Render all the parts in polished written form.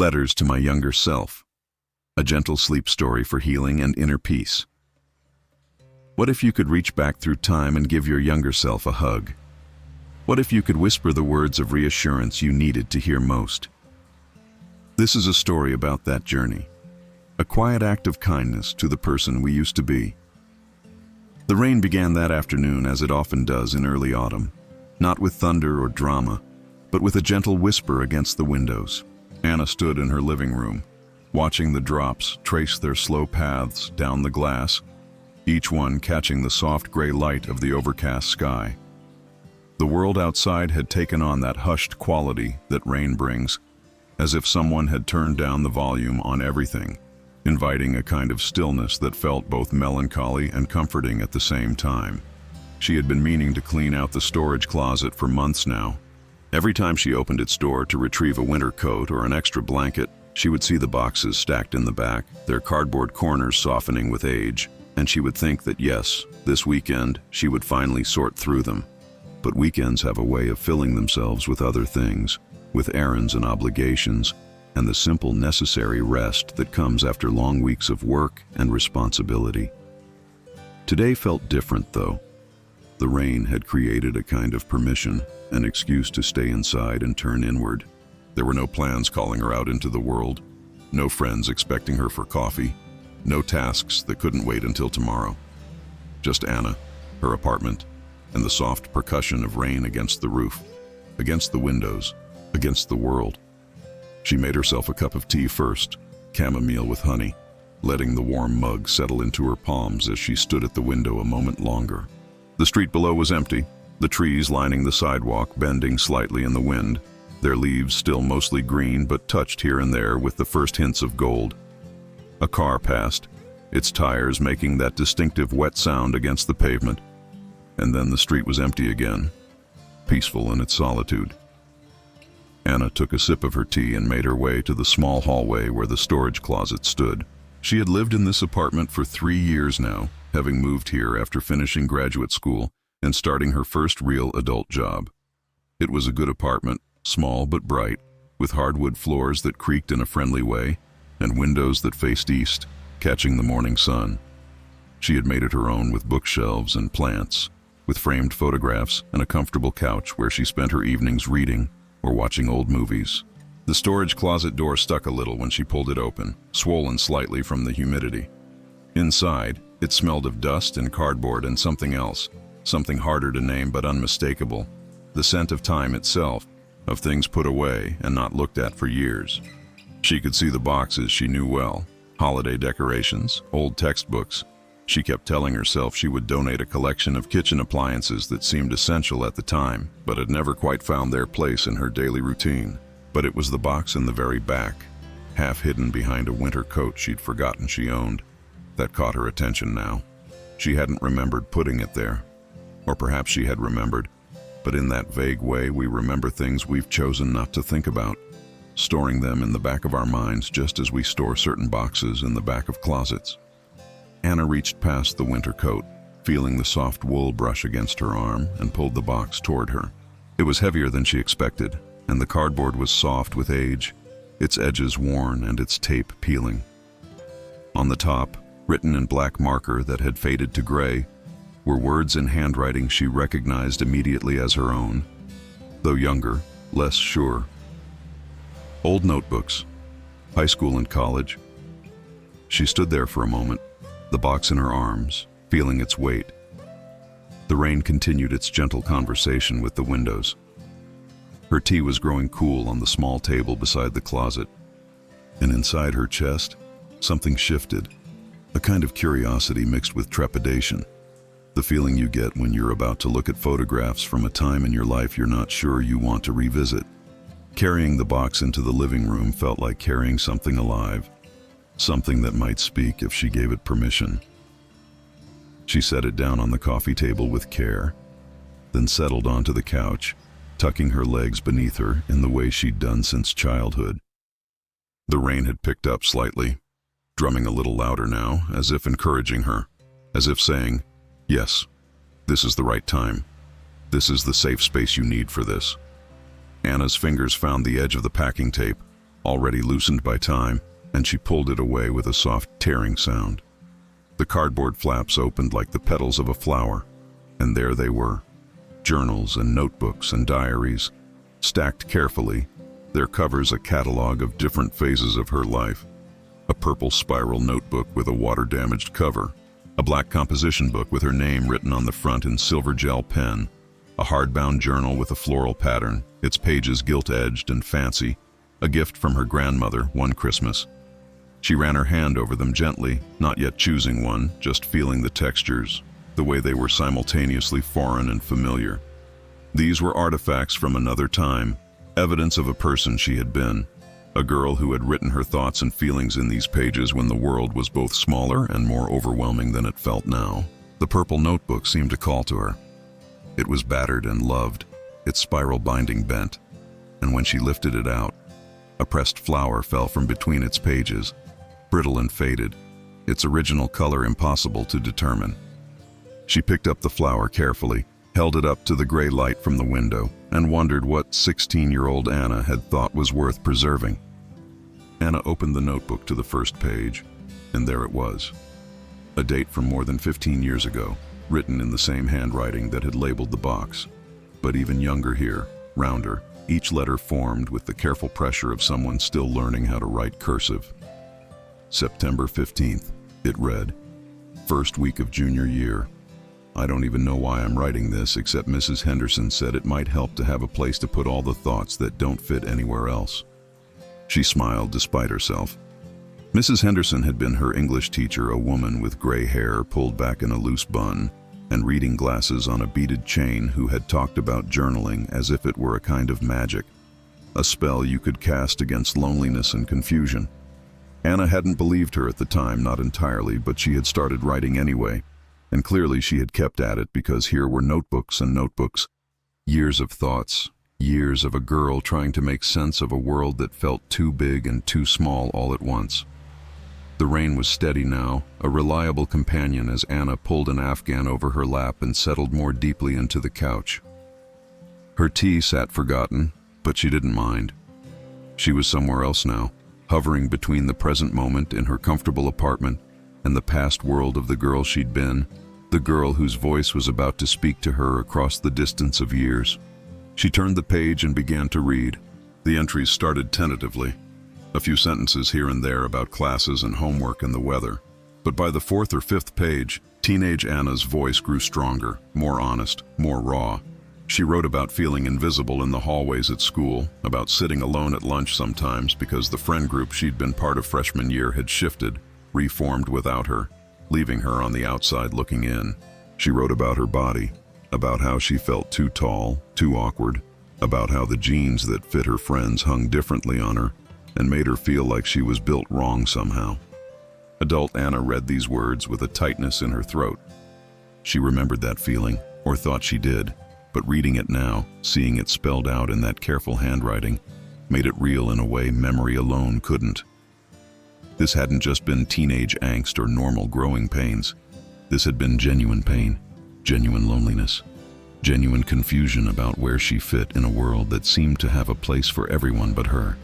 Letters to My Younger Self. A gentle sleep story for healing and inner peace. What if you could reach back through time and give your younger self a hug? What if you could whisper the words of reassurance you needed to hear most? This is a story about that journey. A quiet act of kindness to the person we used to be. The rain began that afternoon as it often does in early autumn, not with thunder or drama, but with a gentle whisper against the windows. Anna stood in her living room, watching the drops trace their slow paths down the glass, each one catching the soft gray light of the overcast sky. The world outside had taken on that hushed quality that rain brings, as if someone had turned down the volume on everything, inviting a kind of stillness that felt both melancholy and comforting at the same time. She had been meaning to clean out the storage closet for months now. Every time she opened its door to retrieve a winter coat or an extra blanket, she would see the boxes stacked in the back, their cardboard corners softening with age, and she would think that yes, this weekend she would finally sort through them. But weekends have a way of filling themselves with other things, with errands and obligations, and the simple necessary rest that comes after long weeks of work and responsibility. Today felt different though. The rain had created a kind of permission, an excuse to stay inside and turn inward. There were no plans calling her out into the world, no friends expecting her for coffee, no tasks that couldn't wait until tomorrow. Just Anna, her apartment, and the soft percussion of rain against the roof, against the windows, against the world. She made herself a cup of tea first, chamomile with honey, letting the warm mug settle into her palms as she stood at the window a moment longer. The street below was empty, the trees lining the sidewalk bending slightly in the wind, their leaves still mostly green but touched here and there with the first hints of gold. A car passed, its tires making that distinctive wet sound against the pavement, and then the street was empty again, peaceful in its solitude. Anna took a sip of her tea and made her way to the small hallway where the storage closet stood. She had lived in this apartment for 3 years now, having moved here after finishing graduate school and starting her first real adult job. It was a good apartment, small but bright, with hardwood floors that creaked in a friendly way and windows that faced east, catching the morning sun. She had made it her own with bookshelves and plants, with framed photographs and a comfortable couch where she spent her evenings reading or watching old movies. The storage closet door stuck a little when she pulled it open, swollen slightly from the humidity. Inside, it smelled of dust and cardboard and something else, something harder to name but unmistakable. The scent of time itself, of things put away and not looked at for years. She could see the boxes she knew well, holiday decorations, old textbooks. She kept telling herself she would donate a collection of kitchen appliances that seemed essential at the time, but had never quite found their place in her daily routine. But it was the box in the very back, half hidden behind a winter coat she'd forgotten she owned, that caught her attention now. She hadn't remembered putting it there. Or perhaps she had remembered, but in that vague way we remember things we've chosen not to think about, storing them in the back of our minds just as we store certain boxes in the back of closets. Anna reached past the winter coat, feeling the soft wool brush against her arm, and pulled the box toward her. It was heavier than she expected, and the cardboard was soft with age, its edges worn and its tape peeling. On the top, written in black marker that had faded to gray, were words in handwriting she recognized immediately as her own, though younger, less sure. Old notebooks, high school and college. She stood there for a moment, the box in her arms, feeling its weight. The rain continued its gentle conversation with the windows. Her tea was growing cool on the small table beside the closet, and inside her chest, something shifted, a kind of curiosity mixed with trepidation, the feeling you get when you're about to look at photographs from a time in your life you're not sure you want to revisit. Carrying the box into the living room felt like carrying something alive, something that might speak if she gave it permission. She set it down on the coffee table with care, then settled onto the couch, tucking her legs beneath her in the way she'd done since childhood. The rain had picked up slightly, drumming a little louder now, as if encouraging her, as if saying, "Yes, this is the right time. This is the safe space you need for this." Anna's fingers found the edge of the packing tape, already loosened by time, and she pulled it away with a soft tearing sound. The cardboard flaps opened like the petals of a flower, and there they were, journals and notebooks and diaries, stacked carefully, their covers a catalog of different phases of her life. A purple spiral notebook with a water-damaged cover, a black composition book with her name written on the front in silver gel pen, a hardbound journal with a floral pattern, its pages gilt-edged and fancy, a gift from her grandmother one Christmas. She ran her hand over them gently, not yet choosing one, just feeling the textures, the way they were simultaneously foreign and familiar. These were artifacts from another time, evidence of a person she had been, a girl who had written her thoughts and feelings in these pages when the world was both smaller and more overwhelming than it felt now. The purple notebook seemed to call to her. It was battered and loved, its spiral binding bent, and when she lifted it out, a pressed flower fell from between its pages, brittle and faded, its original color impossible to determine. She picked up the flower carefully, held it up to the gray light from the window, and wondered what 16-year-old Anna had thought was worth preserving. Anna opened the notebook to the first page, and there it was. A date from more than 15 years ago, written in the same handwriting that had labeled the box. But even younger here, rounder, each letter formed with the careful pressure of someone still learning how to write cursive. September 15th, it read, "First week of junior year. I don't even know why I'm writing this, except Mrs. Henderson said it might help to have a place to put all the thoughts that don't fit anywhere else." She smiled despite herself. Mrs. Henderson had been her English teacher, a woman with gray hair pulled back in a loose bun and reading glasses on a beaded chain, who had talked about journaling as if it were a kind of magic, a spell you could cast against loneliness and confusion. Anna hadn't believed her at the time, not entirely, but she had started writing anyway. And clearly she had kept at it, because here were notebooks and notebooks. Years of thoughts, years of a girl trying to make sense of a world that felt too big and too small all at once. The rain was steady now, a reliable companion as Anna pulled an Afghan over her lap and settled more deeply into the couch. Her tea sat forgotten, but she didn't mind. She was somewhere else now, hovering between the present moment in her comfortable apartment and the past world of the girl she'd been, the girl whose voice was about to speak to her across the distance of years. She turned the page and began to read. The entries started tentatively, a few sentences here and there about classes and homework and the weather. But by the fourth or fifth page, teenage Anna's voice grew stronger, more honest, more raw. She wrote about feeling invisible in the hallways at school, about sitting alone at lunch sometimes because the friend group she'd been part of freshman year had shifted, reformed without her, leaving her on the outside looking in. She wrote about her body, about how she felt too tall, too awkward, about how the jeans that fit her friends hung differently on her and made her feel like she was built wrong somehow. Adult Anna read these words with a tightness in her throat. She remembered that feeling, or thought she did, but reading it now, seeing it spelled out in that careful handwriting, made it real in a way memory alone couldn't. This hadn't just been teenage angst or normal growing pains. This had been genuine pain, genuine loneliness, genuine confusion about where she fit in a world that seemed to have a place for everyone but her.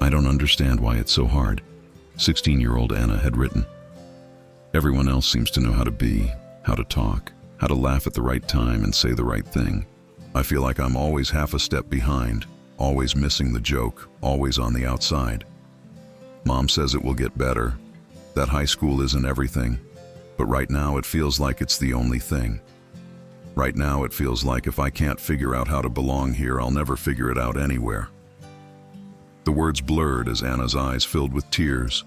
"I don't understand why it's so hard," 16-year-old Anna had written. "Everyone else seems to know how to be, how to talk, how to laugh at the right time and say the right thing. I feel like I'm always half a step behind, always missing the joke, always on the outside. Mom says it will get better, that high school isn't everything, but right now it feels like it's the only thing. Right now it feels like if I can't figure out how to belong here, I'll never figure it out anywhere." The words blurred as Anna's eyes filled with tears,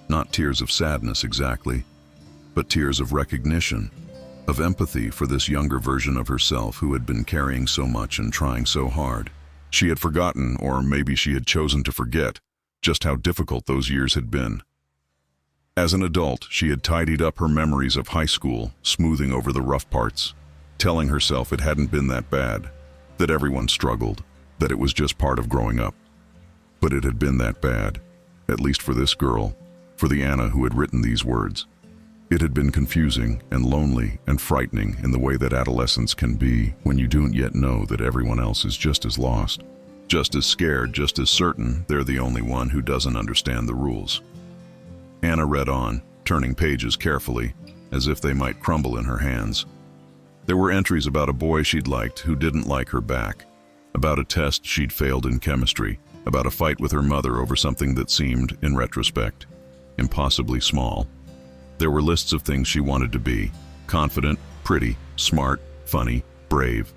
not tears of sadness exactly, but tears of recognition, of empathy for this younger version of herself who had been carrying so much and trying so hard. She had forgotten, or maybe she had chosen to forget, just how difficult those years had been. As an adult, she had tidied up her memories of high school, smoothing over the rough parts, telling herself it hadn't been that bad, that everyone struggled, that it was just part of growing up. But it had been that bad, at least for this girl, for the Anna who had written these words. It had been confusing and lonely and frightening in the way that adolescence can be when you don't yet know that everyone else is just as lost. Just as scared, just as certain they're the only one who doesn't understand the rules. Anna read on, turning pages carefully, as if they might crumble in her hands. There were entries about a boy she'd liked who didn't like her back, about a test she'd failed in chemistry, about a fight with her mother over something that seemed, in retrospect, impossibly small. There were lists of things she wanted to be: confident, pretty, smart, funny, brave.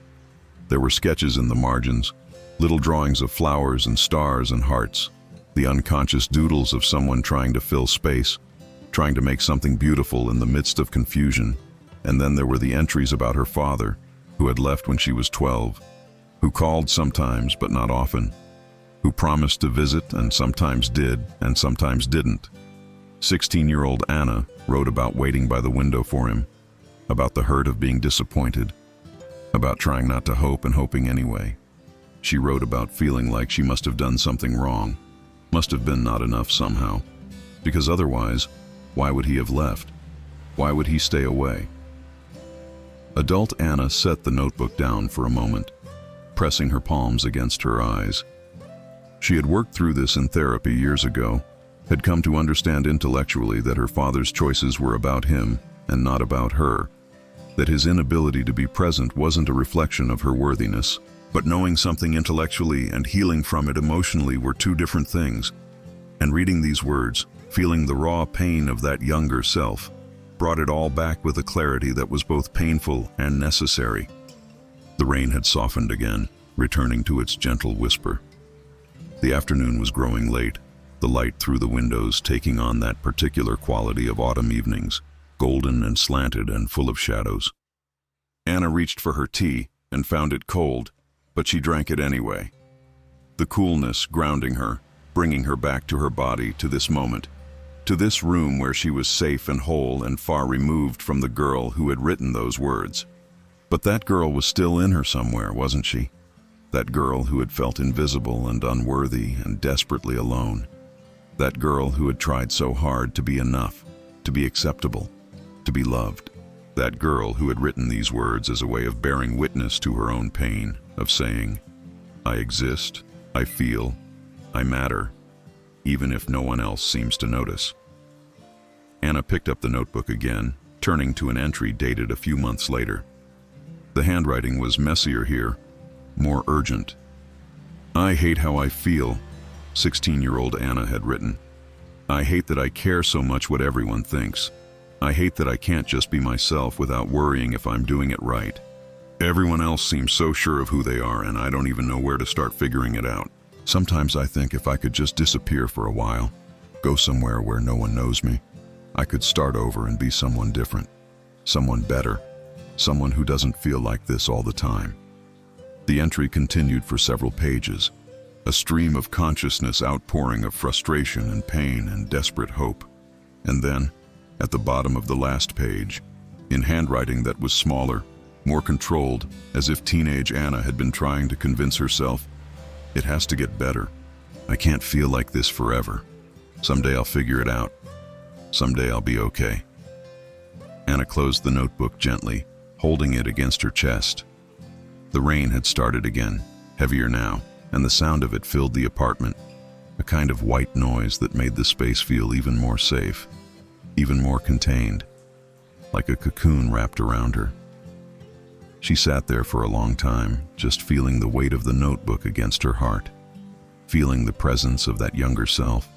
There were sketches in the margins, little drawings of flowers and stars and hearts, the unconscious doodles of someone trying to fill space, trying to make something beautiful in the midst of confusion. And then there were the entries about her father, who had left when she was 12, who called sometimes but not often, who promised to visit and sometimes did and sometimes didn't. 16-year-old Anna wrote about waiting by the window for him, about the hurt of being disappointed, about trying not to hope and hoping anyway. She wrote about feeling like she must have done something wrong, must have been not enough somehow, because otherwise, why would he have left? Why would he stay away? Adult Anna set the notebook down for a moment, pressing her palms against her eyes. She had worked through this in therapy years ago, had come to understand intellectually that her father's choices were about him and not about her, that his inability to be present wasn't a reflection of her worthiness, but knowing something intellectually and healing from it emotionally were two different things. And reading these words, feeling the raw pain of that younger self, brought it all back with a clarity that was both painful and necessary. The rain had softened again, returning to its gentle whisper. The afternoon was growing late, the light through the windows taking on that particular quality of autumn evenings, golden and slanted and full of shadows. Anna reached for her tea and found it cold, but she drank it anyway. The coolness grounding her, bringing her back to her body, to this moment, to this room where she was safe and whole and far removed from the girl who had written those words. But that girl was still in her somewhere, wasn't she? That girl who had felt invisible and unworthy and desperately alone. That girl who had tried so hard to be enough, to be acceptable, to be loved. That girl who had written these words as a way of bearing witness to her own pain, of saying, I exist, I feel, I matter, even if no one else seems to notice. Anna picked up the notebook again, turning to an entry dated a few months later. The handwriting was messier here, more urgent. I hate how I feel, 16-year-old Anna had written. I hate that I care so much what everyone thinks. I hate that I can't just be myself without worrying if I'm doing it right. Everyone else seems so sure of who they are, and I don't even know where to start figuring it out. Sometimes I think if I could just disappear for a while, go somewhere where no one knows me, I could start over and be someone different, someone better, someone who doesn't feel like this all the time. The entry continued for several pages, a stream of consciousness outpouring of frustration and pain and desperate hope. And then, at the bottom of the last page, in handwriting that was smaller, more controlled, as if teenage Anna had been trying to convince herself, it has to get better. I can't feel like this forever. Someday I'll figure it out. Someday I'll be okay. Anna closed the notebook gently, holding it against her chest. The rain had started again, heavier now, and the sound of it filled the apartment, a kind of white noise that made the space feel even more safe, even more contained, like a cocoon wrapped around her. She sat there for a long time, just feeling the weight of the notebook against her heart, feeling the presence of that younger self,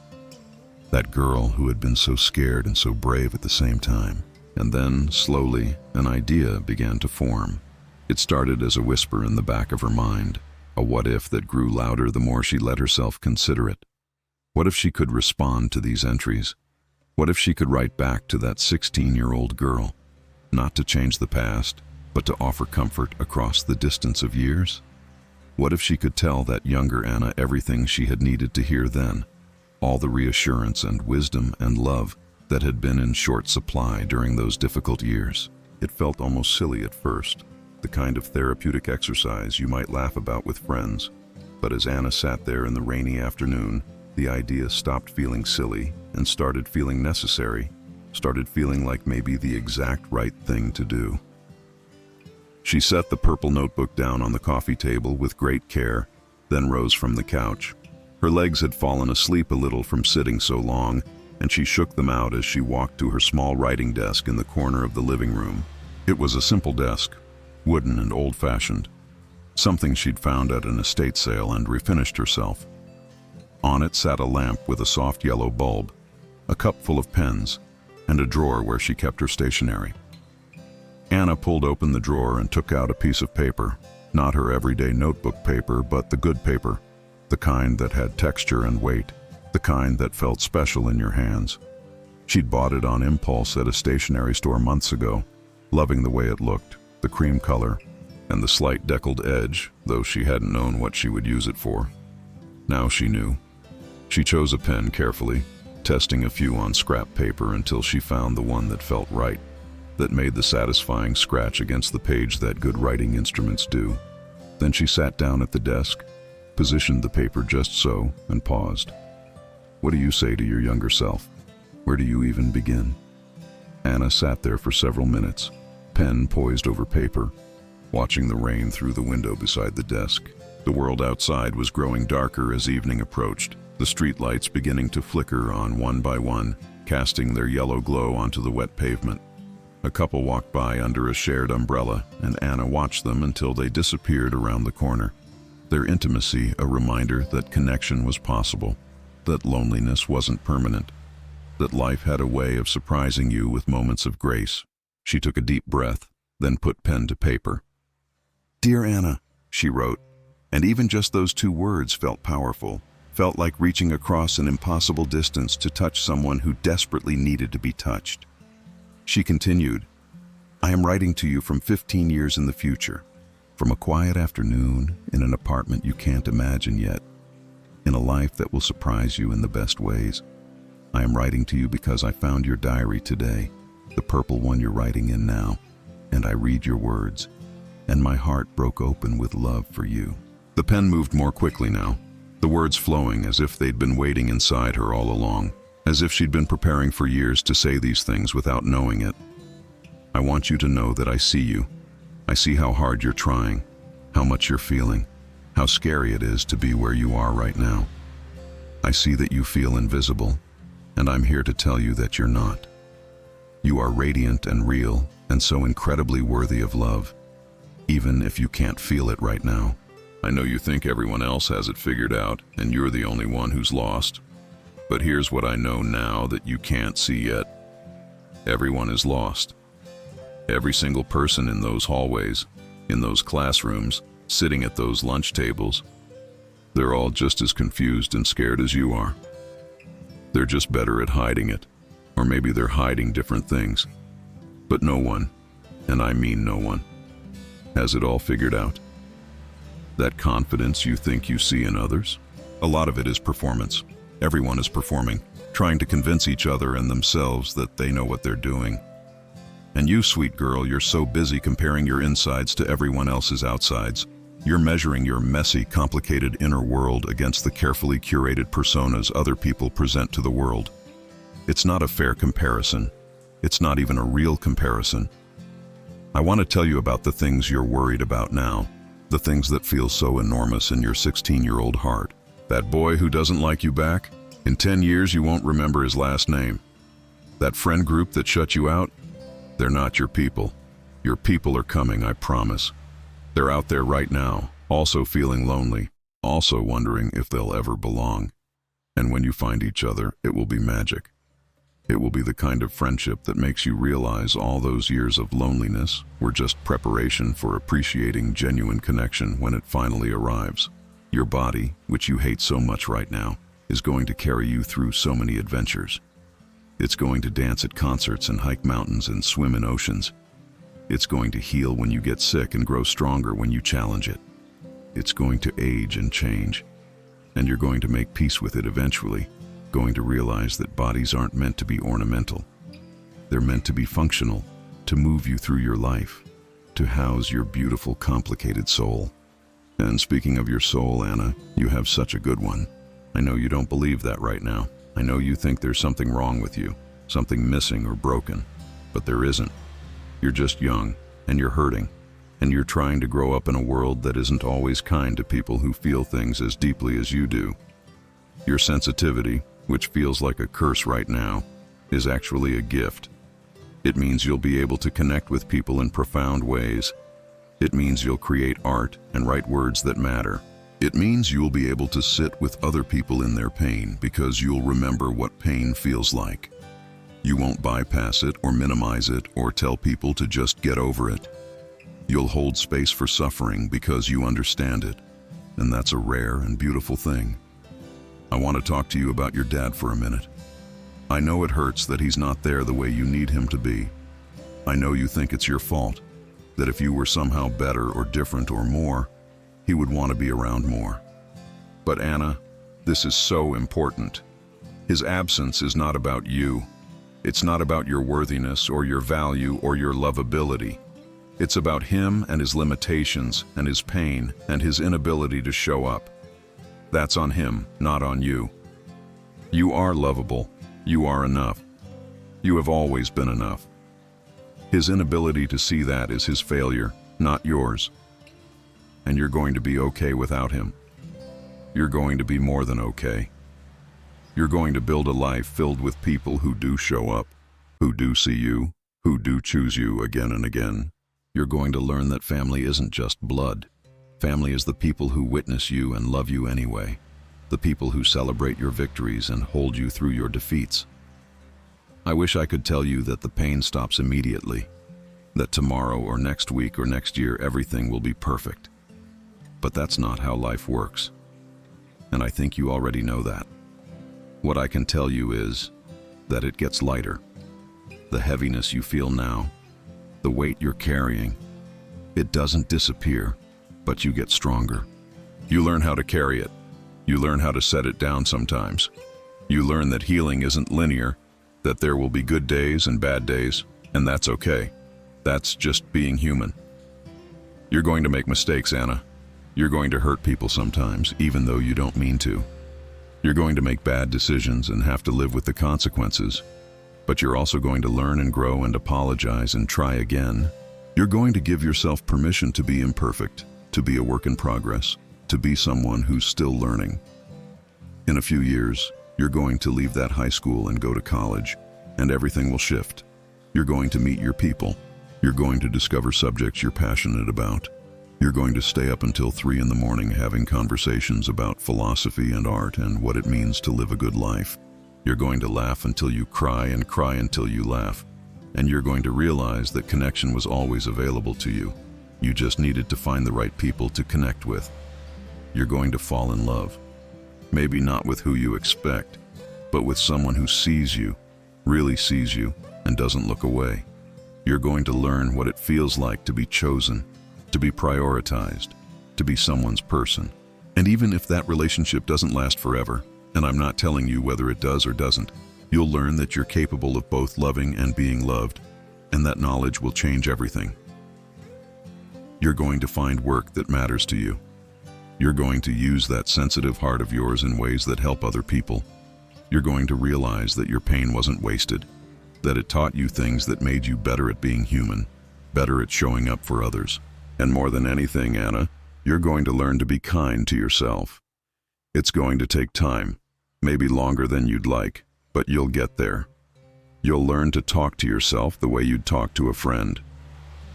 that girl who had been so scared and so brave at the same time. And then, slowly, an idea began to form. It started as a whisper in the back of her mind, a what-if that grew louder the more she let herself consider it. What if she could respond to these entries? What if she could write back to that 16-year-old girl, not to change the past, but to offer comfort across the distance of years? What if she could tell that younger Anna everything she had needed to hear then, all the reassurance and wisdom and love that had been in short supply during those difficult years? It felt almost silly at first, the kind of therapeutic exercise you might laugh about with friends. But as Anna sat there in the rainy afternoon, the idea stopped feeling silly and started feeling necessary, started feeling like maybe the exact right thing to do. She set the purple notebook down on the coffee table with great care, then rose from the couch. Her legs had fallen asleep a little from sitting so long, and she shook them out as she walked to her small writing desk in the corner of the living room. It was a simple desk, wooden and old-fashioned, something she'd found at an estate sale and refinished herself. On it sat a lamp with a soft yellow bulb, a cup full of pens, and a drawer where she kept her stationery. Anna pulled open the drawer and took out a piece of paper, not her everyday notebook paper, but the good paper, the kind that had texture and weight, the kind that felt special in your hands. She'd bought it on impulse at a stationery store months ago, loving the way it looked, the cream color, and the slight deckled edge, though she hadn't known what she would use it for. Now she knew. She chose a pen carefully, testing a few on scrap paper until she found the one that felt right, that made the satisfying scratch against the page that good writing instruments do. Then she sat down at the desk, positioned the paper just so, and paused. What do you say to your younger self? Where do you even begin? Anna sat there for several minutes, pen poised over paper, watching the rain through the window beside the desk. The world outside was growing darker as evening approached, the streetlights beginning to flicker on one by one, casting their yellow glow onto the wet pavement. A couple walked by under a shared umbrella, and Anna watched them until they disappeared around the corner. Their intimacy a reminder that connection was possible, that loneliness wasn't permanent, that life had a way of surprising you with moments of grace. She took a deep breath, then put pen to paper. "Dear Anna," she wrote, and even just those two words felt powerful, felt like reaching across an impossible distance to touch someone who desperately needed to be touched. She continued, "I am writing to you from 15 years in the future, from a quiet afternoon in an apartment you can't imagine yet, in a life that will surprise you in the best ways. I am writing to you because I found your diary today, the purple one you're writing in now, and I read your words, and my heart broke open with love for you." The pen moved more quickly now, the words flowing as if they'd been waiting inside her all along, as if she'd been preparing for years to say these things without knowing it. "I want you to know that I see you. I see how hard you're trying, how much you're feeling, how scary it is to be where you are right now. I see that you feel invisible, and I'm here to tell you that you're not. You are radiant and real, and so incredibly worthy of love, even if you can't feel it right now. I know you think everyone else has it figured out, and you're the only one who's lost. But here's what I know now that you can't see yet. Everyone is lost. Every single person in those hallways, in those classrooms, sitting at those lunch tables, they're all just as confused and scared as you are. They're just better at hiding it, or maybe they're hiding different things. But no one, and I mean no one, has it all figured out. That confidence you think you see in others, a lot of it is performance. Everyone is performing, trying to convince each other and themselves that they know what they're doing. And you, sweet girl, you're so busy comparing your insides to everyone else's outsides. You're measuring your messy, complicated inner world against the carefully curated personas other people present to the world. It's not a fair comparison. It's not even a real comparison. I want to tell you about the things you're worried about now, the things that feel so enormous in your 16-year-old heart. That boy who doesn't like you back, in 10 years you won't remember his last name. That friend group that shut you out, they're not your people. Your people are coming, I promise. They're out there right now, also feeling lonely, also wondering if they'll ever belong. And when you find each other, it will be magic. It will be the kind of friendship that makes you realize all those years of loneliness were just preparation for appreciating genuine connection when it finally arrives. Your body, which you hate so much right now, is going to carry you through so many adventures. It's going to dance at concerts and hike mountains and swim in oceans. It's going to heal when you get sick and grow stronger when you challenge it. It's going to age and change. And you're going to make peace with it eventually, going to realize that bodies aren't meant to be ornamental. They're meant to be functional, to move you through your life, to house your beautiful, complicated soul. And speaking of your soul, Anna, you have such a good one. I know you don't believe that right now. I know you think there's something wrong with you, something missing or broken, but there isn't. You're just young, and you're hurting. and you're trying to grow up in a world that isn't always kind to people who feel things as deeply as you do. Your sensitivity, which feels like a curse right now, is actually a gift. It means you'll be able to connect with people in profound ways. It means you'll create art and write words that matter. It means you'll be able to sit with other people in their pain because you'll remember what pain feels like. You won't bypass it or minimize it or tell people to just get over it. You'll hold space for suffering because you understand it, and that's a rare and beautiful thing. I want to talk to you about your dad for a minute. I know it hurts that he's not there the way you need him to be. I know you think it's your fault, that if you were somehow better or different or more, he would want to be around more. But Anna, this is so important. His absence is not about you. It's not about your worthiness or your value or your lovability. It's about him and his limitations and his pain and his inability to show up. That's on him, not on you. You are lovable. You are enough. You have always been enough. His inability to see that is his failure, not yours. And you're going to be okay without him. You're going to be more than okay. You're going to build a life filled with people who do show up, who do see you, who do choose you again and again. You're going to learn that family isn't just blood. Family is the people who witness you and love you anyway. The people who celebrate your victories and hold you through your defeats. I wish I could tell you that the pain stops immediately, that tomorrow or next week or next year everything will be perfect. But that's not how life works. And I think you already know that. What I can tell you is that it gets lighter. The heaviness you feel now, the weight you're carrying, it doesn't disappear, but you get stronger. You learn how to carry it. You learn how to set it down sometimes. You learn that healing isn't linear, that there will be good days and bad days, and that's okay. That's just being human. You're going to make mistakes, Anna. You're going to hurt people sometimes, even though you don't mean to. You're going to make bad decisions and have to live with the consequences. But you're also going to learn and grow and apologize and try again. You're going to give yourself permission to be imperfect, to be a work in progress, to be someone who's still learning. In a few years, you're going to leave that high school and go to college, and everything will shift. You're going to meet your people. You're going to discover subjects you're passionate about. You're going to stay up until 3 in the morning having conversations about philosophy and art and what it means to live a good life. You're going to laugh until you cry and cry until you laugh. And you're going to realize that connection was always available to you. You just needed to find the right people to connect with. You're going to fall in love. Maybe not with who you expect, but with someone who sees you, really sees you, and doesn't look away. You're going to learn what it feels like to be chosen, to be prioritized, to be someone's person. And even if that relationship doesn't last forever, and I'm not telling you whether it does or doesn't, you'll learn that you're capable of both loving and being loved, and that knowledge will change everything. You're going to find work that matters to you. You're going to use that sensitive heart of yours in ways that help other people. You're going to realize that your pain wasn't wasted, that it taught you things that made you better at being human, better at showing up for others. And more than anything, Anna, you're going to learn to be kind to yourself. It's going to take time, maybe longer than you'd like, but you'll get there. You'll learn to talk to yourself the way you'd talk to a friend.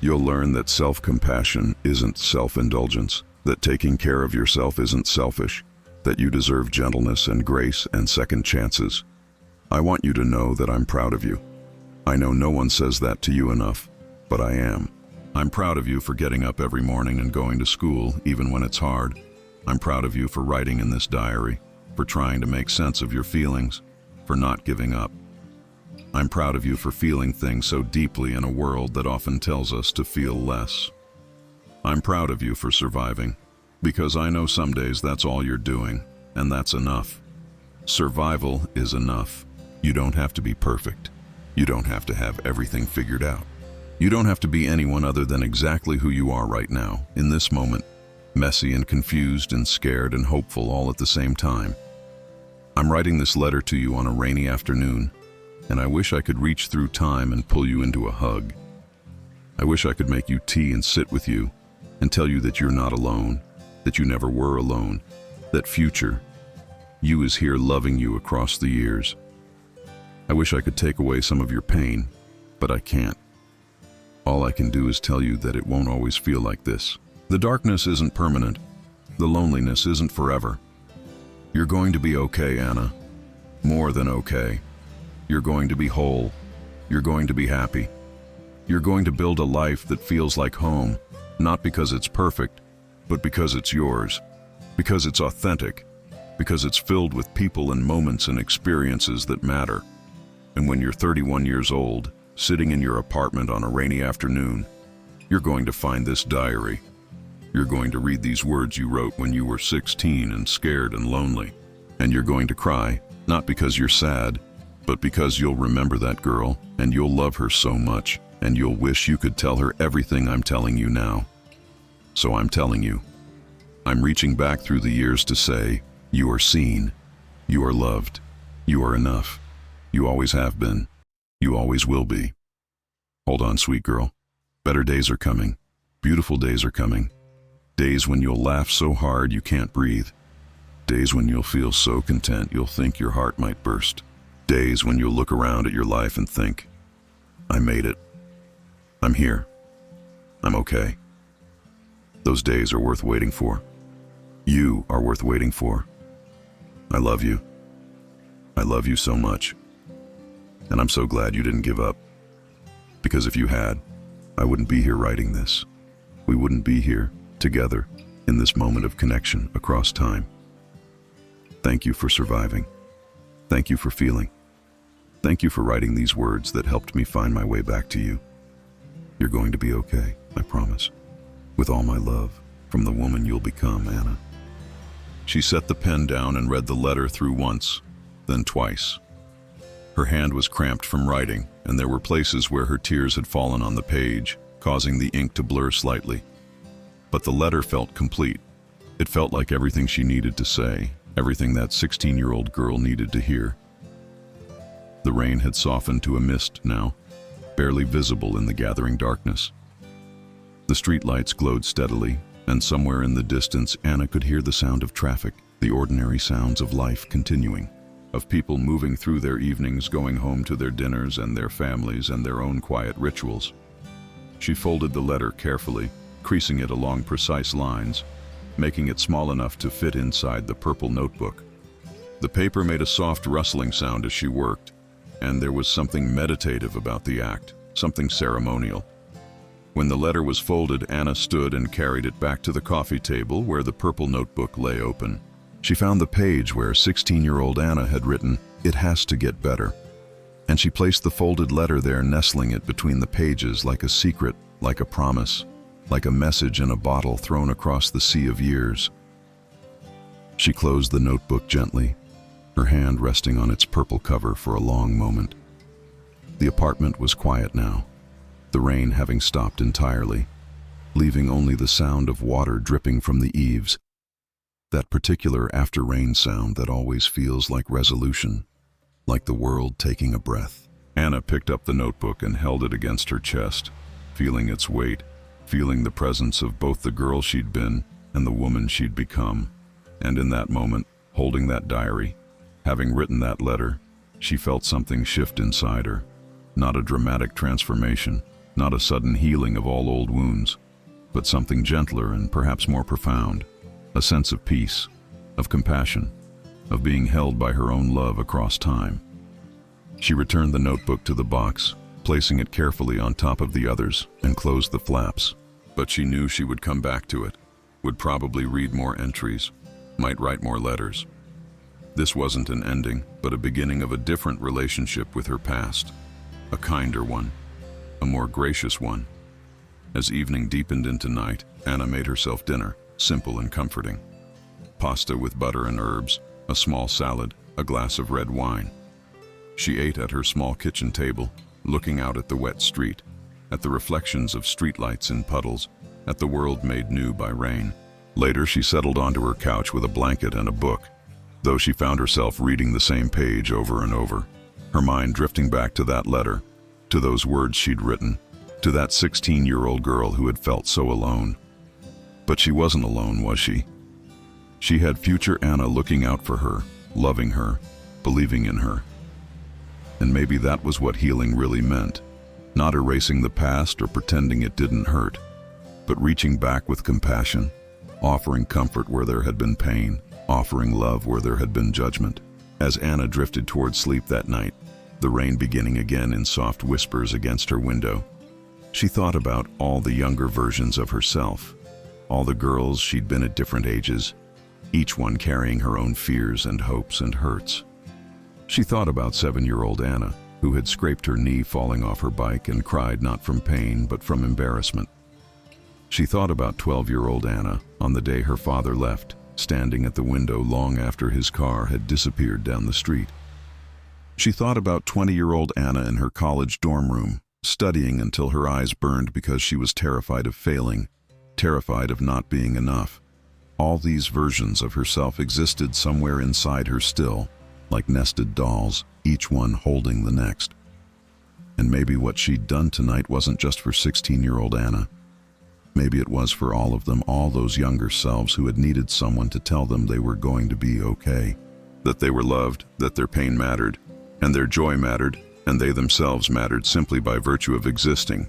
You'll learn that self-compassion isn't self-indulgence, that taking care of yourself isn't selfish, that you deserve gentleness and grace and second chances. I want you to know that I'm proud of you. I know no one says that to you enough, but I am. I'm proud of you for getting up every morning and going to school, even when it's hard. I'm proud of you for writing in this diary, for trying to make sense of your feelings, for not giving up. I'm proud of you for feeling things so deeply in a world that often tells us to feel less. I'm proud of you for surviving, because I know some days that's all you're doing, and that's enough. Survival is enough. You don't have to be perfect. You don't have to have everything figured out. You don't have to be anyone other than exactly who you are right now, in this moment, messy and confused and scared and hopeful all at the same time. I'm writing this letter to you on a rainy afternoon, and I wish I could reach through time and pull you into a hug. I wish I could make you tea and sit with you and tell you that you're not alone, that you never were alone, that future you is here loving you across the years. I wish I could take away some of your pain, but I can't. All I can do is tell you that it won't always feel like this. The darkness isn't permanent. The loneliness isn't forever. You're going to be okay, Anna. More than okay. You're going to be whole. You're going to be happy. You're going to build a life that feels like home, not because it's perfect, but because it's yours, because it's authentic, because it's filled with people and moments and experiences that matter. And when you're 31 years old, sitting in your apartment on a rainy afternoon, you're going to find this diary. You're going to read these words you wrote when you were 16 and scared and lonely. And you're going to cry, not because you're sad, but because you'll remember that girl and you'll love her so much and you'll wish you could tell her everything I'm telling you now. So I'm telling you. I'm reaching back through the years to say, you are seen, you are loved, you are enough. You always have been. You always will be. Hold on, sweet girl. Better days are coming. Beautiful days are coming. Days when you'll laugh so hard you can't breathe. Days when you'll feel so content you'll think your heart might burst. Days when you'll look around at your life and think, I made it. I'm here. I'm okay. Those days are worth waiting for. You are worth waiting for. I love you. I love you so much. And I'm so glad you didn't give up. Because if you had, I wouldn't be here writing this. We wouldn't be here, together, in this moment of connection across time. Thank you for surviving. Thank you for feeling. Thank you for writing these words that helped me find my way back to you. You're going to be okay, I promise. With all my love, from the woman you'll become, Anna. She set the pen down and read the letter through once, then twice. Her hand was cramped from writing, and there were places where her tears had fallen on the page, causing the ink to blur slightly. But the letter felt complete. It felt like everything she needed to say, everything that 16-year-old girl needed to hear. The rain had softened to a mist now, barely visible in the gathering darkness. The streetlights glowed steadily, and somewhere in the distance Anna could hear the sound of traffic, the ordinary sounds of life continuing, of people moving through their evenings, going home to their dinners and their families and their own quiet rituals. She folded the letter carefully, creasing it along precise lines, making it small enough to fit inside the purple notebook. The paper made a soft rustling sound as she worked, and there was something meditative about the act, something ceremonial. When the letter was folded, Anna stood and carried it back to the coffee table where the purple notebook lay open. She found the page where 16-year-old Anna had written, "It has to get better." And she placed the folded letter there, nestling it between the pages like a secret, like a promise, like a message in a bottle thrown across the sea of years. She closed the notebook gently, her hand resting on its purple cover for a long moment. The apartment was quiet now, the rain having stopped entirely, leaving only the sound of water dripping from the eaves, that particular after-rain sound that always feels like resolution, like the world taking a breath. Anna picked up the notebook and held it against her chest, feeling its weight, feeling the presence of both the girl she'd been and the woman she'd become. And in that moment, holding that diary, having written that letter, she felt something shift inside her. Not a dramatic transformation, not a sudden healing of all old wounds, but something gentler and perhaps more profound, a sense of peace, of compassion, of being held by her own love across time. She returned the notebook to the box, placing it carefully on top of the others, and closed the flaps. But she knew she would come back to it, would probably read more entries, might write more letters. This wasn't an ending, but a beginning of a different relationship with her past, a kinder one, a more gracious one. As evening deepened into night, Anna made herself dinner, simple and comforting. Pasta with butter and herbs, a small salad, a glass of red wine. She ate at her small kitchen table, looking out at the wet street, at the reflections of streetlights in puddles, at the world made new by rain. Later, she settled onto her couch with a blanket and a book, though she found herself reading the same page over and over, her mind drifting back to that letter, to those words she'd written, to that 16-year-old girl who had felt so alone. But she wasn't alone, was she? She had future Anna looking out for her, loving her, believing in her. And maybe that was what healing really meant. Not erasing the past or pretending it didn't hurt, but reaching back with compassion, offering comfort where there had been pain, offering love where there had been judgment. As Anna drifted toward sleep that night, the rain beginning again in soft whispers against her window, she thought about all the younger versions of herself, all the girls she'd been at different ages, each one carrying her own fears and hopes and hurts. She thought about 7-year-old Anna, who had scraped her knee falling off her bike and cried not from pain but from embarrassment. She thought about 12-year-old Anna on the day her father left, standing at the window long after his car had disappeared down the street. She thought about 20-year-old Anna in her college dorm room, studying until her eyes burned because she was terrified of failing, terrified of not being enough. All these versions of herself existed somewhere inside her still, like nested dolls, each one holding the next. And maybe what she'd done tonight wasn't just for 16-year-old Anna. Maybe it was for all of them, all those younger selves who had needed someone to tell them they were going to be okay, that they were loved, that their pain mattered, and their joy mattered, and they themselves mattered simply by virtue of existing.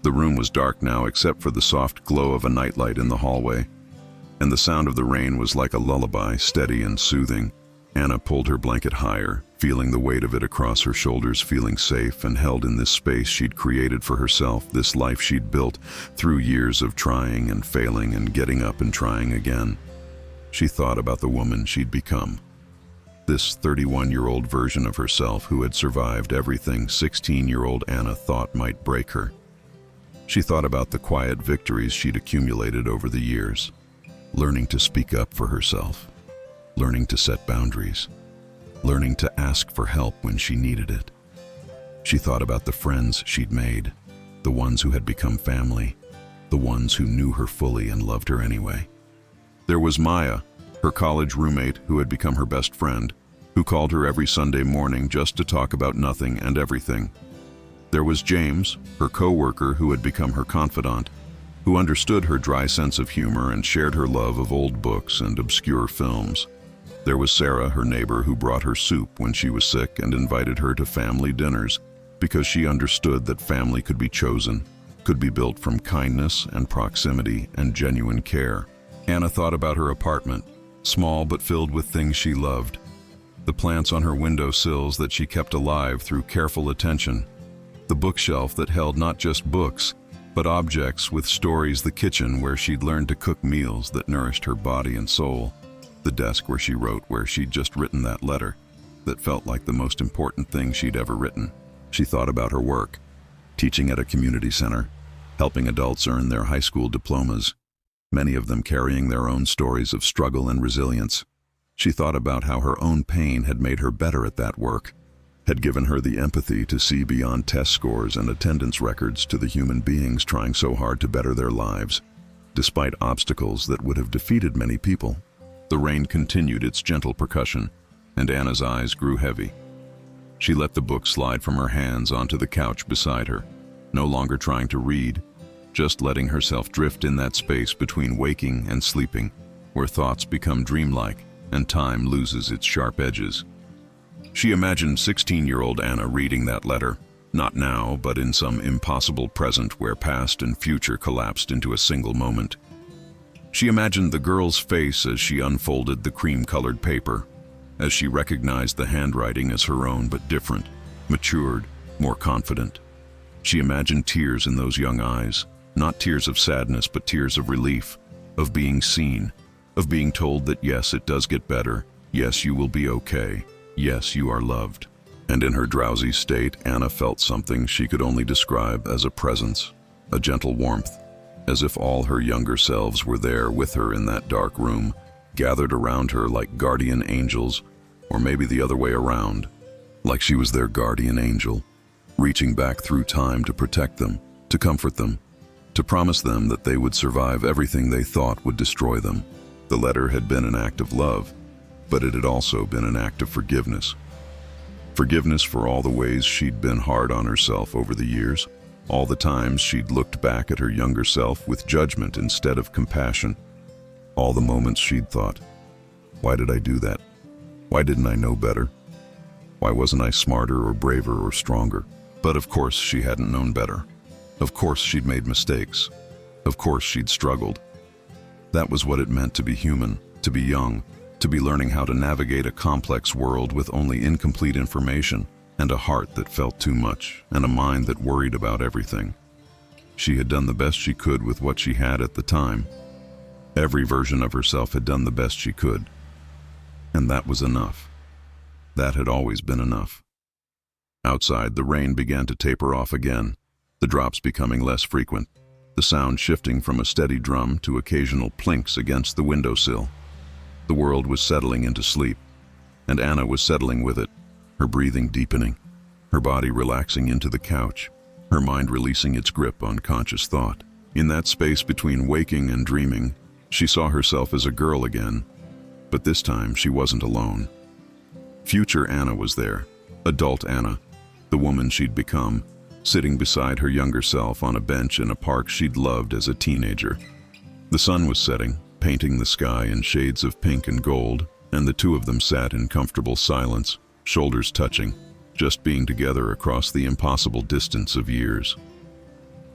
The room was dark now except for the soft glow of a nightlight in the hallway, and the sound of the rain was like a lullaby, steady and soothing. Anna pulled her blanket higher, feeling the weight of it across her shoulders, feeling safe and held in this space she'd created for herself, this life she'd built through years of trying and failing and getting up and trying again. She thought about the woman she'd become. This 31-year-old version of herself who had survived everything 16-year-old Anna thought might break her. She thought about the quiet victories she'd accumulated over the years, learning to speak up for herself, learning to set boundaries, learning to ask for help when she needed it. She thought about the friends she'd made, the ones who had become family, the ones who knew her fully and loved her anyway. There was Maya, her college roommate who had become her best friend, who called her every Sunday morning just to talk about nothing and everything. There was James, her co-worker who had become her confidant, who understood her dry sense of humor and shared her love of old books and obscure films. There was Sarah, her neighbor, who brought her soup when she was sick and invited her to family dinners because she understood that family could be chosen, could be built from kindness and proximity and genuine care. Anna thought about her apartment, small but filled with things she loved, the plants on her windowsills that she kept alive through careful attention, the bookshelf that held not just books, but objects with stories, the kitchen where she'd learned to cook meals that nourished her body and soul, the desk where she wrote, where she'd just written that letter that felt like the most important thing she'd ever written. She thought about her work, teaching at a community center, helping adults earn their high school diplomas, many of them carrying their own stories of struggle and resilience. She thought about how her own pain had made her better at that work, had given her the empathy to see beyond test scores and attendance records to the human beings trying so hard to better their lives, despite obstacles that would have defeated many people. The rain continued its gentle percussion, and Anna's eyes grew heavy. She let the book slide from her hands onto the couch beside her, no longer trying to read, just letting herself drift in that space between waking and sleeping, where thoughts become dreamlike and time loses its sharp edges. She imagined 16-year-old Anna reading that letter, not now, but in some impossible present where past and future collapsed into a single moment. She imagined the girl's face as she unfolded the cream-colored paper, as she recognized the handwriting as her own but different, matured, more confident. She imagined tears in those young eyes, not tears of sadness but tears of relief, of being seen, of being told that yes, it does get better, yes, you will be okay, yes, you are loved. And in her drowsy state, Anna felt something she could only describe as a presence, a gentle warmth, as if all her younger selves were there with her in that dark room, gathered around her like guardian angels, or maybe the other way around, like she was their guardian angel, reaching back through time to protect them, to comfort them, to promise them that they would survive everything they thought would destroy them. The letter had been an act of love, but it had also been an act of forgiveness. Forgiveness for all the ways she'd been hard on herself over the years, All the times she'd looked back at her younger self with judgment instead of compassion. All the moments she'd thought, why did I do that? Why didn't I know better? Why wasn't I smarter or braver or stronger? But of course she hadn't known better. Of course she'd made mistakes. Of course she'd struggled. That was what it meant to be human, to be young, to be learning how to navigate a complex world with only incomplete information, and a heart that felt too much, and a mind that worried about everything. She had done the best she could with what she had at the time. Every version of herself had done the best she could. And that was enough. That had always been enough. Outside, the rain began to taper off again, the drops becoming less frequent, the sound shifting from a steady drum to occasional plinks against the windowsill. The world was settling into sleep, and Anna was settling with it, her breathing deepening, her body relaxing into the couch, her mind releasing its grip on conscious thought. In that space between waking and dreaming, she saw herself as a girl again, but this time she wasn't alone. Future Anna was there, adult Anna, the woman she'd become, sitting beside her younger self on a bench in a park she'd loved as a teenager. The sun was setting, painting the sky in shades of pink and gold, and the two of them sat in comfortable silence, shoulders touching, just being together across the impossible distance of years.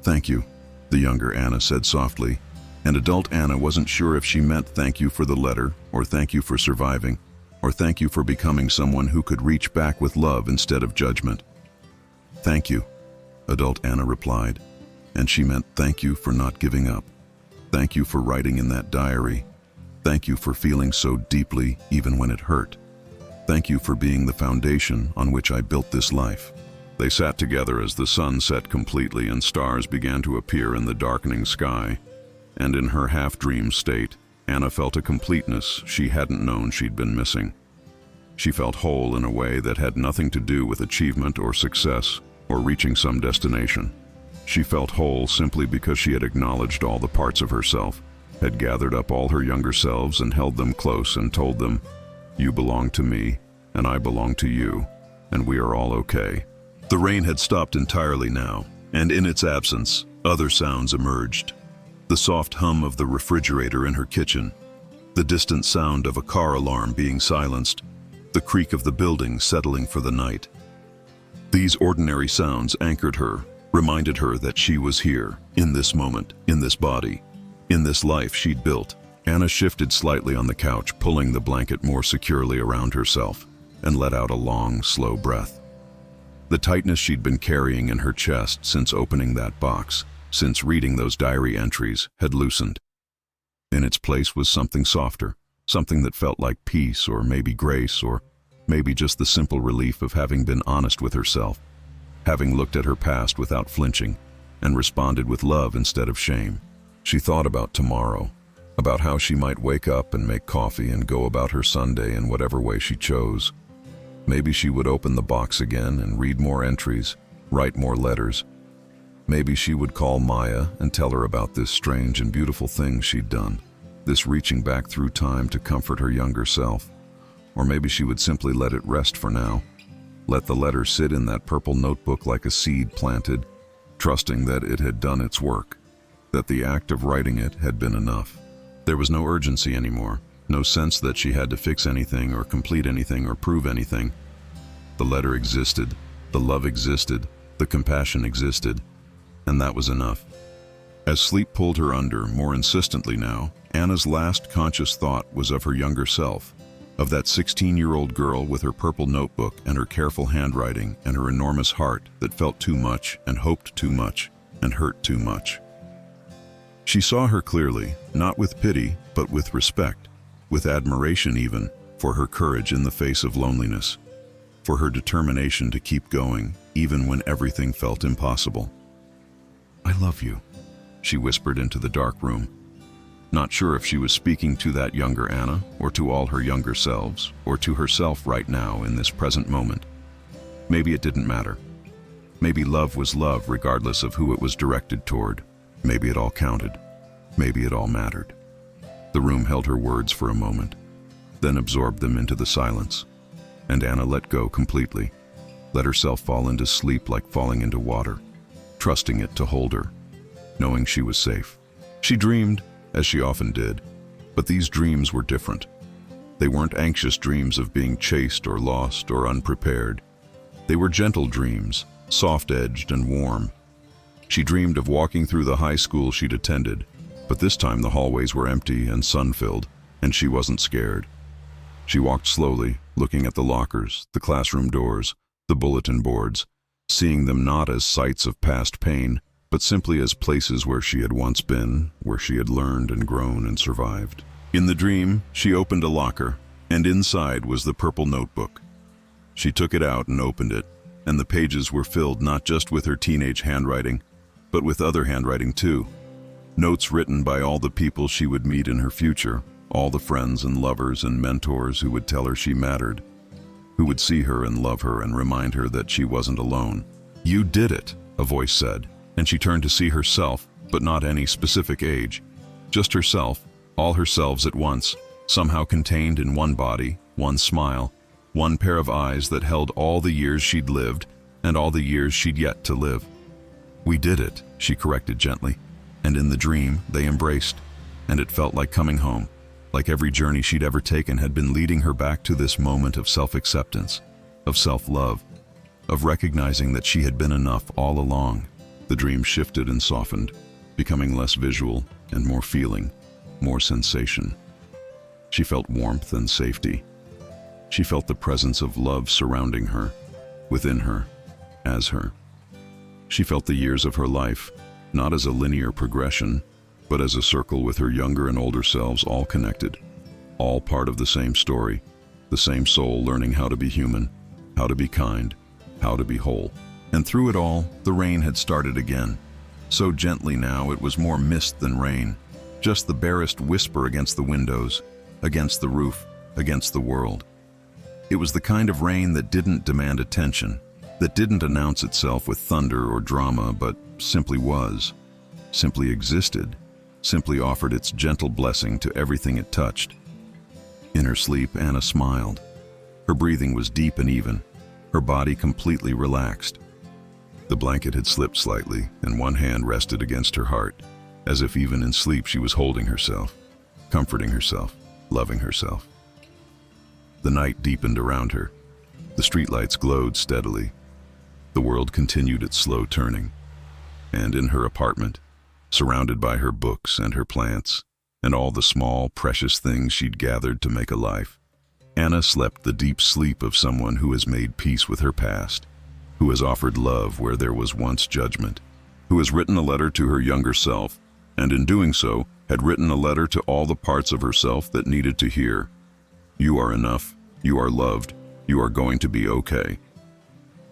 "Thank you," the younger Anna said softly, and adult Anna wasn't sure if she meant thank you for the letter, or thank you for surviving, or thank you for becoming someone who could reach back with love instead of judgment. "Thank you," adult Anna replied, and she meant thank you for not giving up. Thank you for writing in that diary. Thank you for feeling so deeply even when it hurt. Thank you for being the foundation on which I built this life. They sat together as the sun set completely and stars began to appear in the darkening sky. And in her half-dream state, Anna felt a completeness she hadn't known she'd been missing. She felt whole in a way that had nothing to do with achievement or success or reaching some destination. She felt whole simply because she had acknowledged all the parts of herself, had gathered up all her younger selves and held them close and told them, "You belong to me, and I belong to you, and we are all okay." The rain had stopped entirely now, and in its absence, other sounds emerged. The soft hum of the refrigerator in her kitchen, the distant sound of a car alarm being silenced, the creak of the building settling for the night. These ordinary sounds anchored her, reminded her that she was here, in this moment, in this body, in this life she'd built. Anna shifted slightly on the couch, pulling the blanket more securely around herself, and let out a long, slow breath. The tightness she'd been carrying in her chest since opening that box, since reading those diary entries, had loosened. In its place was something softer, something that felt like peace or maybe grace or maybe just the simple relief of having been honest with herself, having looked at her past without flinching and responded with love instead of shame. She thought about tomorrow, about how she might wake up and make coffee and go about her Sunday in whatever way she chose. Maybe she would open the box again and read more entries, write more letters. Maybe she would call Maya and tell her about this strange and beautiful thing she'd done, this reaching back through time to comfort her younger self. Or maybe she would simply let it rest for now, let the letter sit in that purple notebook like a seed planted, trusting that it had done its work, that the act of writing it had been enough. There was no urgency anymore, no sense that she had to fix anything or complete anything or prove anything. The letter existed, the love existed, the compassion existed, and that was enough. As sleep pulled her under more insistently now, Anna's last conscious thought was of her younger self, of that 16-year-old girl with her purple notebook and her careful handwriting and her enormous heart that felt too much and hoped too much and hurt too much. She saw her clearly, not with pity, but with respect, with admiration even, for her courage in the face of loneliness, for her determination to keep going, even when everything felt impossible. "I love you," she whispered into the dark room, not sure if she was speaking to that younger Anna, or to all her younger selves, or to herself right now in this present moment. Maybe it didn't matter. Maybe love was love regardless of who it was directed toward. Maybe it all counted. Maybe it all mattered. The room held her words for a moment, then absorbed them into the silence, and Anna let go completely, let herself fall into sleep like falling into water, trusting it to hold her, knowing she was safe. She dreamed, as she often did, but these dreams were different. They weren't anxious dreams of being chased or lost or unprepared. They were gentle dreams, soft-edged and warm. She dreamed of walking through the high school she'd attended, but this time the hallways were empty and sun-filled, and she wasn't scared. She walked slowly, looking at the lockers, the classroom doors, the bulletin boards, seeing them not as sites of past pain, but simply as places where she had once been, where she had learned and grown and survived. In the dream, she opened a locker, and inside was the purple notebook. She took it out and opened it, and the pages were filled not just with her teenage handwriting, but with other handwriting too. Notes written by all the people she would meet in her future, all the friends and lovers and mentors who would tell her she mattered, who would see her and love her and remind her that she wasn't alone. "You did it," a voice said, and she turned to see herself, but not any specific age. Just herself, all herselves at once, somehow contained in one body, one smile, one pair of eyes that held all the years she'd lived and all the years she'd yet to live. "We did it," she corrected gently, and in the dream they embraced, and it felt like coming home, like every journey she'd ever taken had been leading her back to this moment of self-acceptance, of self-love, of recognizing that she had been enough all along. The dream shifted and softened, becoming less visual and more feeling, more sensation. She felt warmth and safety. She felt the presence of love surrounding her, within her, as her. She felt the years of her life, not as a linear progression, but as a circle with her younger and older selves all connected, all part of the same story, the same soul learning how to be human, how to be kind, how to be whole. And through it all, the rain had started again. So gently now it was more mist than rain, just the barest whisper against the windows, against the roof, against the world. It was the kind of rain that didn't demand attention, that didn't announce itself with thunder or drama, but simply was, simply existed, simply offered its gentle blessing to everything it touched. In her sleep, Anna smiled. Her breathing was deep and even, her body completely relaxed. The blanket had slipped slightly, and one hand rested against her heart, as if even in sleep she was holding herself, comforting herself, loving herself. The night deepened around her. The streetlights glowed steadily. The world continued its slow turning. And in her apartment, surrounded by her books and her plants, and all the small, precious things she'd gathered to make a life, Anna slept the deep sleep of someone who has made peace with her past, who has offered love where there was once judgment, who has written a letter to her younger self, and in doing so, had written a letter to all the parts of herself that needed to hear, "You are enough, you are loved, you are going to be okay."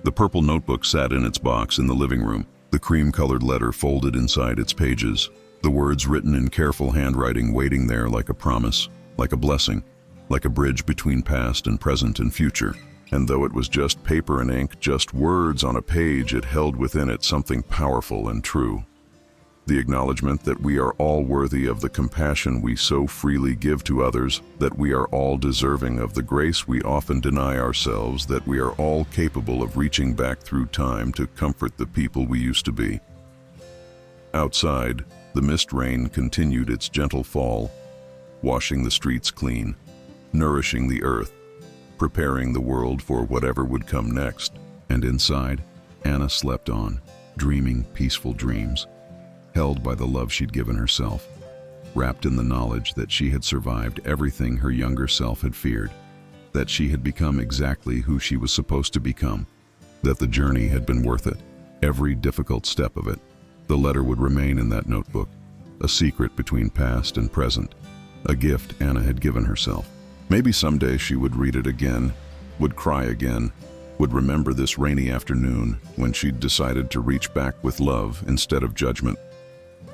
The purple notebook sat in its box in the living room, the cream-colored letter folded inside its pages, the words written in careful handwriting waiting there like a promise, like a blessing, like a bridge between past and present and future. And though it was just paper and ink, just words on a page, it held within it something powerful and true. The acknowledgement that we are all worthy of the compassion we so freely give to others, that we are all deserving of the grace we often deny ourselves, that we are all capable of reaching back through time to comfort the people we used to be. Outside, the mist rain continued its gentle fall, washing the streets clean, nourishing the earth, preparing the world for whatever would come next. And inside, Anna slept on, dreaming peaceful dreams, held by the love she'd given herself, wrapped in the knowledge that she had survived everything her younger self had feared, that she had become exactly who she was supposed to become, that the journey had been worth it, every difficult step of it. The letter would remain in that notebook, a secret between past and present, a gift Anna had given herself. Maybe someday she would read it again, would cry again, would remember this rainy afternoon when she'd decided to reach back with love instead of judgment.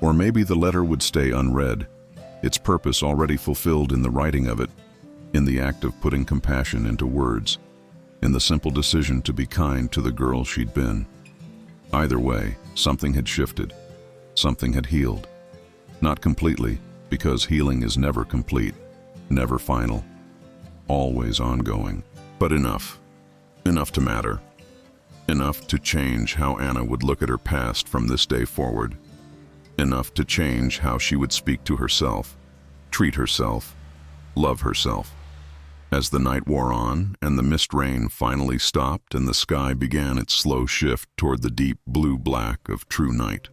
Or maybe the letter would stay unread, its purpose already fulfilled in the writing of it, in the act of putting compassion into words, in the simple decision to be kind to the girl she'd been. Either way, something had shifted, something had healed. Not completely, because healing is never complete, never final, always ongoing, but enough to matter. Enough to change how Anna would look at her past from this day forward. Enough to change how she would speak to herself, treat herself, love herself. As the night wore on and the mist rain finally stopped and the sky began its slow shift toward the deep blue-black of true night,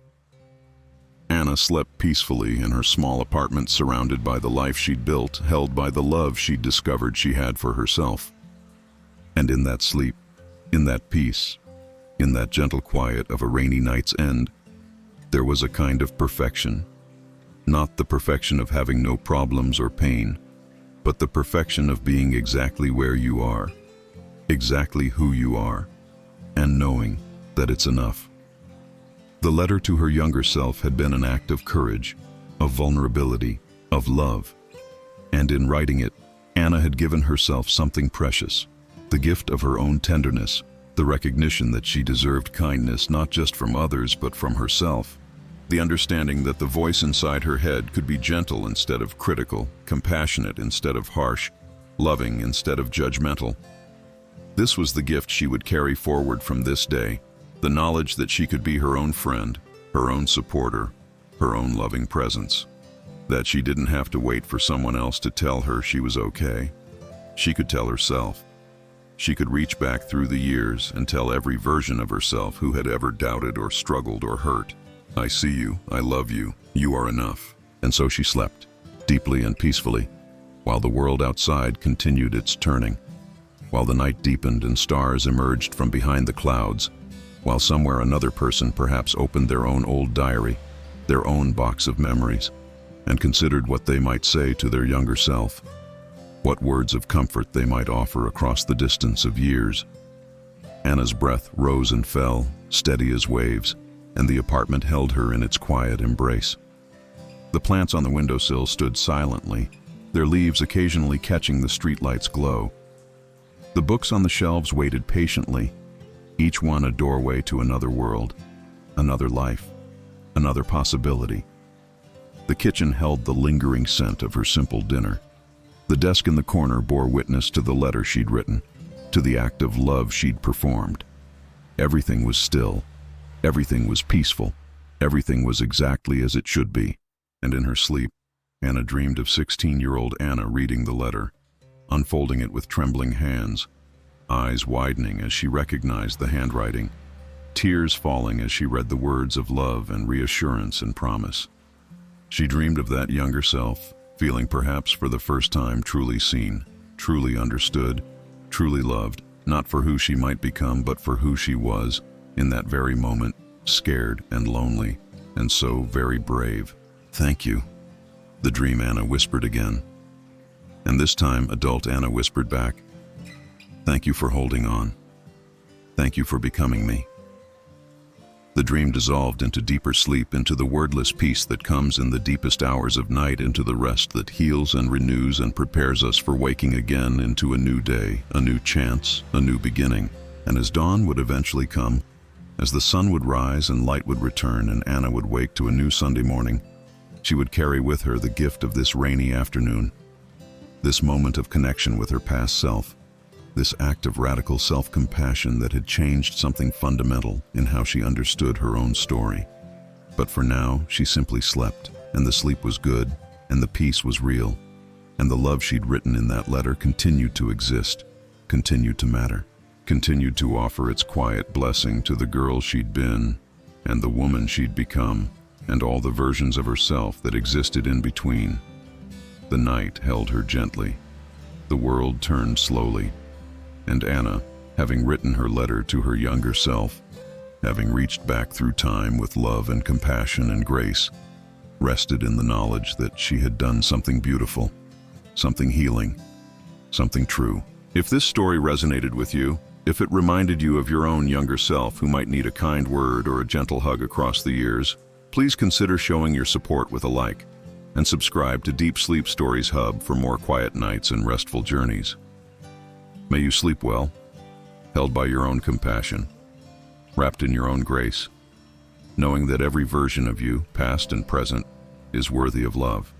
Anna slept peacefully in her small apartment surrounded by the life she'd built, held by the love she'd discovered she had for herself. And in that sleep, in that peace, in that gentle quiet of a rainy night's end, there was a kind of perfection. Not the perfection of having no problems or pain, but the perfection of being exactly where you are, exactly who you are, and knowing that it's enough. The letter to her younger self had been an act of courage, of vulnerability, of love. And in writing it, Anna had given herself something precious, the gift of her own tenderness, the recognition that she deserved kindness not just from others but from herself, the understanding that the voice inside her head could be gentle instead of critical, compassionate instead of harsh, loving instead of judgmental. This was the gift she would carry forward from this day, the knowledge that she could be her own friend, her own supporter, her own loving presence. That she didn't have to wait for someone else to tell her she was okay. She could tell herself. She could reach back through the years and tell every version of herself who had ever doubted or struggled or hurt, "I see you, I love you, you are enough." And so she slept, deeply and peacefully, while the world outside continued its turning, while the night deepened and stars emerged from behind the clouds, while somewhere another person perhaps opened their own old diary, their own box of memories, and considered what they might say to their younger self, what words of comfort they might offer across the distance of years. Anna's breath rose and fell, steady as waves, and the apartment held her in its quiet embrace. The plants on the windowsill stood silently, their leaves occasionally catching the streetlight's glow. The books on the shelves waited patiently, each one a doorway to another world, another life, another possibility. The kitchen held the lingering scent of her simple dinner. The desk in the corner bore witness to the letter she'd written, to the act of love she'd performed. Everything was still, everything was peaceful, everything was exactly as it should be. And in her sleep, Anna dreamed of 16-year-old Anna reading the letter, unfolding it with trembling hands, eyes widening as she recognized the handwriting, tears falling as she read the words of love and reassurance and promise. She dreamed of that younger self, feeling perhaps for the first time truly seen, truly understood, truly loved, not for who she might become but for who she was, in that very moment, scared and lonely, and so very brave. "Thank you," the dream Anna whispered again. And this time, adult Anna whispered back, "Thank you for holding on. Thank you for becoming me." The dream dissolved into deeper sleep, into the wordless peace that comes in the deepest hours of night, into the rest that heals and renews and prepares us for waking again into a new day, a new chance, a new beginning. And as dawn would eventually come, as the sun would rise and light would return and Anna would wake to a new Sunday morning, she would carry with her the gift of this rainy afternoon, this moment of connection with her past self, this act of radical self-compassion that had changed something fundamental in how she understood her own story. But for now, she simply slept, and the sleep was good, and the peace was real, and the love she'd written in that letter continued to exist, continued to matter, continued to offer its quiet blessing to the girl she'd been, and the woman she'd become, and all the versions of herself that existed in between. The night held her gently. The world turned slowly. And Anna, having written her letter to her younger self, having reached back through time with love and compassion and grace, rested in the knowledge that she had done something beautiful, something healing, something true. If this story resonated with you, if it reminded you of your own younger self who might need a kind word or a gentle hug across the years, please consider showing your support with a like, and subscribe to Deep Sleep Stories Hub for more quiet nights and restful journeys. May you sleep well, held by your own compassion, wrapped in your own grace, knowing that every version of you, past and present, is worthy of love.